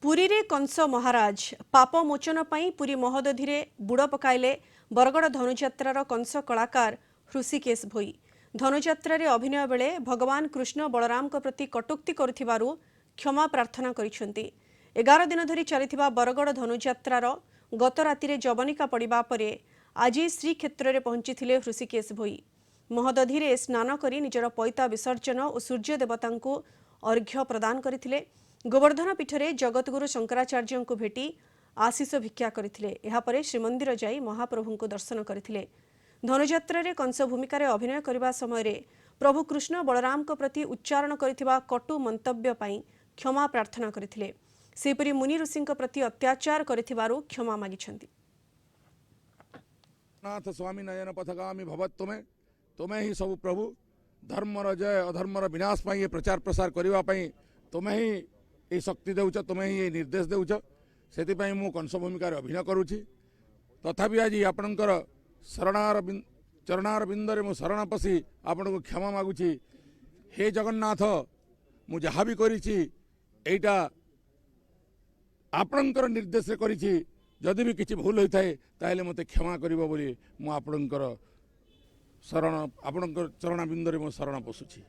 पुरी रे कंस महाराज पाप मोचन पाई पुरी महोदधि रे बुड़ पकाइले बरगड़ धनुଯାत्रार कंस कलाकार हृषिकेश भोई। धनुଯାत्रा अभिनय बेले भगवान कृष्ण बलराम प्रति कटुक्ति करुथिबारु क्षमा प्रार्थना करिसेंती। 11 दिन धरी चलिथिबा बरगड़ धनुଯାत्रार गत राति जवनिका पड़िबा परे आज श्रीक्षेत्र में पहुंची हृषिकेश भोई। महोदधि रे स्नान करी निजर पैता विसर्जन और सूर्य देवता अर्घ्य प्रदान करथिले। गोवर्धन पीठरे जगतगुरु शंकराचार्य को भेटी आशीष भिक्षा करथिले। एहा परे श्रीमंदिर जाई महाप्रभु को दर्शन करथिले। धनुଯାत्रा रे कंस भूमिका अभिनय करने समय रे प्रभु कृष्ण बलराम को प्रति उच्चारण करथिबा कटु मंतव्य पई क्षमा प्रार्थना करथिले। सेपरि मुनि ऋषि प्रति अत्याचार करथिबारु क्षमा मागिछंती। नाथ स्वामी नयन पथगामी भवत तुम्हें ही सब प्रभु धर्मर जय अधर्मर विनाश पाई प्रचार प्रसार करने तुम्हें ही ये शक्ति देउछ, तुम्हें ही ये निर्देश देउछ। से मु कंस भूमिका अभिनय करुछि। तथापि आज आपणकर चरणार बिंदरे मु शरण पशि आपण को क्षमा मागुछि। हे जगन्नाथ, मु जहाँ भी करिछि एटा आपणकर निर्देश करिछि। जदि भी किसी भूल होता है ताहले मते क्षमा करिबो बोली मु आपणकर शरण आपणकर चरणाबिंदरे मु शरण पशुछि।